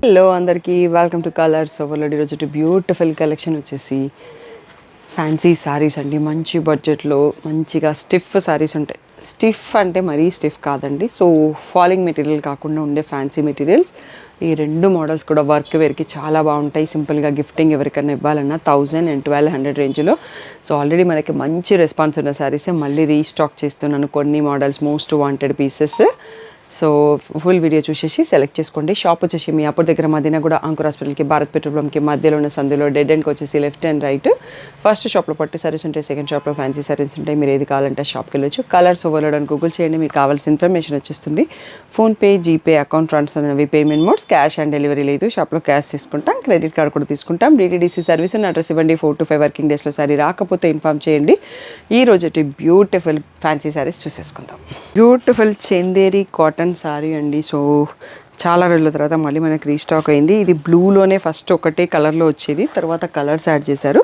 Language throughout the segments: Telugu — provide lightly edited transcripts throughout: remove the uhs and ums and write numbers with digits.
హలో అందరికీ వెల్కమ్ టు కలర్స్ ఓవర్లోడ్. ఈరోజు బ్యూటిఫుల్ కలెక్షన్ వచ్చేసి ఫ్యాన్సీ శారీస్ అండి. మంచి బడ్జెట్లో మంచిగా స్టిఫ్ శారీస్ ఉంటాయి. స్టిఫ్ అంటే మరీ స్టిఫ్ కాదండి. సో ఫాలింగ్ మెటీరియల్ కాకుండా ఉండే ఫ్యాన్సీ మెటీరియల్స్. ఈ రెండు మోడల్స్ కూడా వర్క్ వేర్కి చాలా బాగుంటాయి. సింపుల్గా గిఫ్టింగ్ ఎవరికైనా ఇవ్వాలన్నా 1000 and 1200 రేంజ్లో. సో ఆల్రెడీ మనకి మంచి రెస్పాన్స్ ఉన్న శారీసే మళ్ళీ రీస్టాక్ చేస్తున్నాను. కొన్ని models most wanted pieces. So full video చూసేసి సెలెక్ట్ చేసుకోండి. షాప్ వచ్చేసి మీ అప్పుడు దగ్గర మధ్యన కూడా అంకుర్ హాస్పిటల్కి భారత్ పెట్రోలియంకి మధ్యలో ఉన్న సందులో డెడ్ ఎండ్కి వచ్చేసి లెఫ్ట్ అండ్ రైట్. ఫస్ట్ షాప్లో పట్టు సారీస్ ఉంటాయి, సెకండ్ షాప్లో ఫ్యాన్సీ సారీస్ ఉంటాయి. మీరు ఏది కావాలంటే షాప్కి వెళ్ళొచ్చు. కలర్స్ ఓవర్లోడ్ అని గూగుల్ చేయండి, మీకు కావాల్సిన ఇన్ఫర్మేషన్ వచ్చేస్తుంది. ఫోన్పే, జీపే, అకౌంట్ ట్రాన్స్ఫర్ అనేవి payment modes. Cash on delivery లేదు. షాప్లో క్యాష్ తీసుకుంటాం, క్రెడిట్ కార్డ్ కూడా తీసుకుంటాం. DTDC సర్వీస్ అని అడ్రస్ ఇవ్వండి. 4 to 5 వర్కింగ్ డేస్లో సారీ రాకపోతే ఇన్ఫామ్ చేయండి. ఈ రోజు బ్యూటిఫుల్ ఫ్యాన్సీ సారీస్ చూసేసుకుందాం. బ్యూటిఫుల్ చందేరి కాటన్ సారీ అండి. సో చాలా రోజుల తర్వాత మళ్ళీ మనకి రీస్టాక్ అయింది. ఇది బ్లూలోనే ఫస్ట్ ఒకటే కలర్లో వచ్చేది, తర్వాత కలర్స్ యాడ్ చేశారు.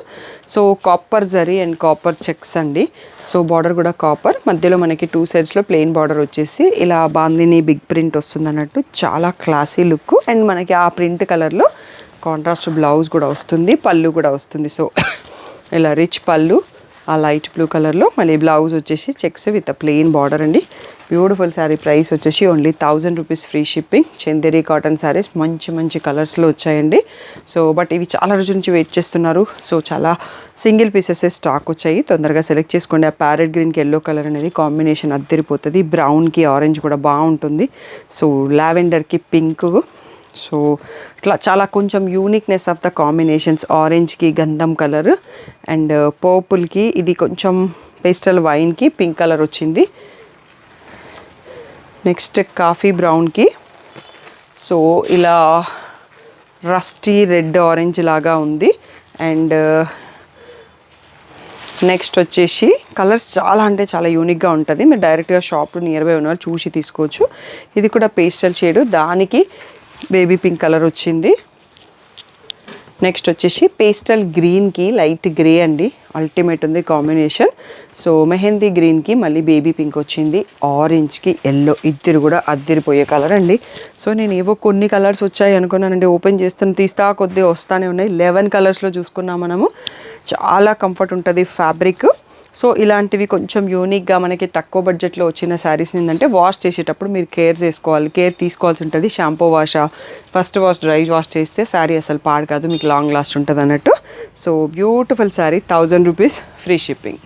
So copper zari and copper checks అండి. సో బార్డర్ కూడా కాపర్, మధ్యలో మనకి 2 సైడ్స్లో ప్లెయిన్ బార్డర్ వచ్చేసి ఇలా బాందిని బిగ్ ప్రింట్ వస్తుంది అన్నట్టు. చాలా క్లాసీ లుక్. అండ్ మనకి ఆ ప్రింట్ కలర్లో కాంట్రాస్ట్ బ్లౌజ్ కూడా వస్తుంది, పళ్ళు కూడా వస్తుంది. సో ఇలా రిచ్ పళ్ళు, ఆ లైట్ బ్లూ కలర్లో మళ్ళీ బ్లౌజ్ వచ్చేసి చెక్స్ విత్ ప్లెయిన్ బార్డర్ అండి. బ్యూటిఫుల్ శారీ. ప్రైస్ వచ్చేసి only 1000 rupees free shipping. Chanderi cotton saris మంచి మంచి కలర్స్లో వచ్చాయండి. సో బట్ ఇవి చాలా రోజుల నుంచి వెయిట్ చేస్తున్నారు. సో చాలా సింగిల్ పీసెస్ స్టాక్ వచ్చాయి, తొందరగా సెలెక్ట్ చేసుకోండి. ఆ ప్యారెట్ గ్రీన్కి ఎల్లో కలర్ అనేది కాంబినేషన్ అద్దరిపోతుంది. బ్రౌన్కి ఆరెంజ్ కూడా బాగుంటుంది. సో లావెండర్కి పింక్. సో ఇట్లా చాలా కొంచెం యూనిక్నెస్ ఆఫ్ ద కాంబినేషన్స్. ఆరెంజ్కి గంధం కలర్ అండ్ పర్పుల్కి ఇది కొంచెం పేస్టల్ వైన్కి పింక్ కలర్ వచ్చింది. నెక్స్ట్ కాఫీ బ్రౌన్కి సో ఇలా రస్టీ రెడ్ ఆరెంజ్ లాగా ఉంది. అండ్ నెక్స్ట్ వచ్చేసి కలర్స్ చాలా అంటే చాలా యూనిక్గా ఉంటుంది. మీరు డైరెక్ట్గా షాప్ నియర్ బై ఉన్న చూసి తీసుకోవచ్చు. ఇది కూడా పేస్టల్ షేడు, దానికి బేబీ పింక్ కలర్ వచ్చింది. నెక్స్ట్ వచ్చేసి పేస్టల్ గ్రీన్కి లైట్ గ్రే అండి, అల్టిమేట్ ఉంది కాంబినేషన్. సో మెహందీ గ్రీన్కి మళ్ళీ బేబీ పింక్ వచ్చింది. ఆరెంజ్కి ఎల్లో, ఇద్దరు కూడా అద్దరిపోయే కలర్ అండి. సో నేను ఏవో కొన్ని కలర్స్ వచ్చాయి అనుకున్నానండి. ఓపెన్ చేస్తున్న తీస్తా కొద్దిగా వస్తానే ఉన్నాయి. 11 కలర్స్లో చూసుకున్నాం మనము. చాలా కంఫర్ట్ ఉంటుంది ఫ్యాబ్రిక్. సో ఇలాంటివి కొంచెం యూనిక్గా మనకి తక్కువ బడ్జెట్లో వచ్చిన శారీస్ ఏంటంటే వాష్ చేసేటప్పుడు మీరు కేర్ తీసుకోవాల్సి ఉంటుంది. షాంపూ వాషా, ఫస్ట్ వాష్, డ్రై వాష్ చేస్తే శారీ అసలు పాడు కాదు, మీకు లాంగ్ లాస్ట్ ఉంటుంది అన్నట్టు. So beautiful sari, 1000 rupees free shipping.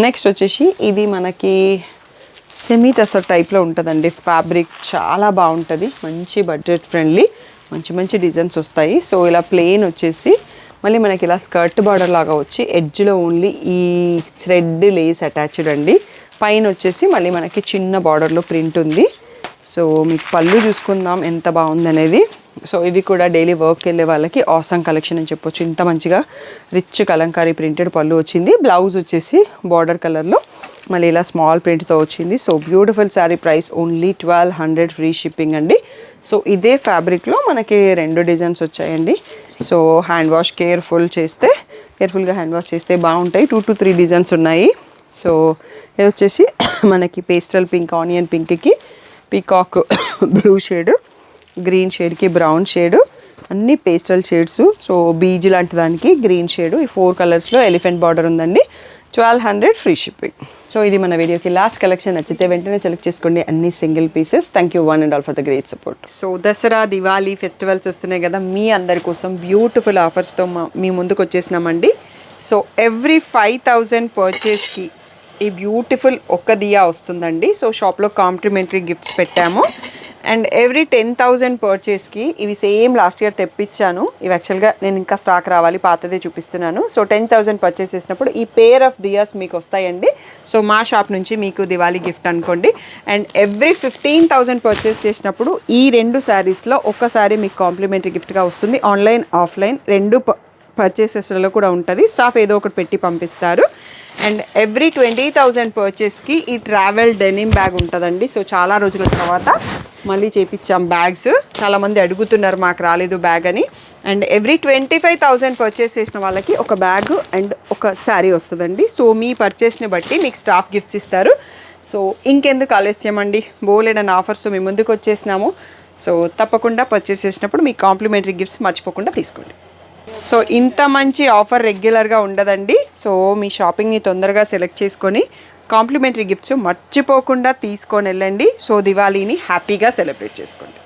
Next వచ్చేసి ఇది మనకి సెమీ టసర్ టైప్లో ఉంటుందండి. ఫ్యాబ్రిక్ చాలా బాగుంటుంది, మంచి బడ్జెట్ ఫ్రెండ్లీ, మంచి మంచి డిజైన్స్ వస్తాయి. సో ఇలా ప్లెయిన్ వచ్చేసి మళ్ళీ మనకి ఇలా స్కర్ట్ బార్డర్ లాగా వచ్చి ఎడ్జ్లో ఓన్లీ ఈ థ్రెడ్ లేస్ అటాచ్డ్ అండి. పైన వచ్చేసి మళ్ళీ మనకి చిన్న బార్డర్లో ప్రింట్ ఉంది. సో మీకు పళ్ళు చూసుకుందాం ఎంత బాగుంది అనేది. సో ఇవి కూడా డైలీ వర్క్ వెళ్ళే వాళ్ళకి ఆసమ్ కలెక్షన్ అని చెప్పొచ్చు. ఇంత మంచిగా రిచ్ కలంకారీ ప్రింటెడ్ పళ్ళు వచ్చింది. బ్లౌజ్ వచ్చేసి బార్డర్ కలర్లో మళ్ళీ ఇలా స్మాల్ ప్రింట్తో వచ్చింది. So beautiful sari. Price only 1200 free shipping అండి. సో ఇదే ఫ్యాబ్రిక్లో మనకి 2 డిజైన్స్ వచ్చాయండి. సో కేర్ఫుల్గా హ్యాండ్ వాష్ చేస్తే బాగుంటాయి. 2 to 3 డిజైన్స్ ఉన్నాయి. సో ఇది వచ్చేసి మనకి పేస్టల్ పింక్, ఆనియన్ పింక్కి పీకాక్ బ్లూ షేడ్, గ్రీన్ షేడ్కి బ్రౌన్ షేడు, అన్ని పేస్టల్ షేడ్స్. సో బీజ్ లాంటి దానికి గ్రీన్ షేడు. ఈ 4 కలర్స్లో ఎలిఫెంట్ బార్డర్ ఉందండి. 1200 ఫ్రీ షిప్పింగ్. సో ఇది మన వీడియోకి లాస్ట్ కలెక్షన్. నచ్చితే వెంటనే సెలెక్ట్ చేసుకోండి, అన్ని single pieces. Thank you one and all for the great support. So Dasara, Diwali festivals వస్తున్నాయి కదా, మీ అందరి కోసం బ్యూటిఫుల్ ఆఫర్స్తో మీ ముందుకు వచ్చేసినామండి. సో ఎవ్రీ 5000 పర్చేస్కి ఈ బ్యూటిఫుల్ ఒక్క దియా వస్తుందండి. సో షాప్లో కాంప్లిమెంటరీ గిఫ్ట్స్ పెట్టాము. అండ్ ఎవ్రీ 10,000 పర్చేస్కి ఇవి సేమ్ లాస్ట్ ఇయర్ తెప్పించాను. ఇవి యాక్చువల్గా నేను ఇంకా స్టాక్ రావాలి, పాతదే చూపిస్తున్నాను. సో 10,000 పర్చేస్ చేసినప్పుడు ఈ పేర్ ఆఫ్ దియాస్ మీకు వస్తాయండి. సో మా షాప్ నుంచి మీకు దివాళీ గిఫ్ట్ అనుకోండి. అండ్ ఎవ్రీ 15,000 పర్చేస్ చేసినప్పుడు ఈ 2 శారీస్లో ఒక్కసారి మీకు కాంప్లిమెంటరీ గిఫ్ట్గా వస్తుంది. ఆన్లైన్, ఆఫ్లైన్ 2 పర్చేసెస్లలో కూడా ఉంటుంది. స్టాఫ్ ఏదో ఒకటి పెట్టి పంపిస్తారు. అండ్ ఎవ్రీ 20,000 పర్చేస్కి ఈ ట్రావెల్ డెనిమ్ బ్యాగ్ ఉంటుందండి. సో చాలా రోజుల తర్వాత మళ్ళీ చేపించాం బ్యాగ్స్. చాలామంది అడుగుతున్నారు మాకు రాలేదు బ్యాగ్ అని. అండ్ ఎవ్రీ 25,000 పర్చేస్ చేసిన వాళ్ళకి ఒక బ్యాగ్ అండ్ ఒక శారీ వస్తుందండి. సో మీ పర్చేస్ని బట్టి మీకు స్టాఫ్ గిఫ్ట్స్ ఇస్తారు. సో ఇంకెందుకు ఆలస్యం అండి, బోలెడన్ ఆఫర్స్ మీ ముందుకు వచ్చేసినాము. సో తప్పకుండా పర్చేస్ చేసినప్పుడు మీ కాంప్లిమెంటరీ గిఫ్ట్స్ మర్చిపోకుండా తీసుకోండి. సో ఇంత మంచి ఆఫర్ రెగ్యులర్గా ఉండదండి. సో మీ షాపింగ్ని తొందరగా సెలెక్ట్ చేసుకొని కాంప్లిమెంటరీ గిఫ్ట్స్ మర్చిపోకుండా తీసుకొని వెళ్ళండి. సో దివాళీని హ్యాపీగా సెలబ్రేట్ చేసుకోండి.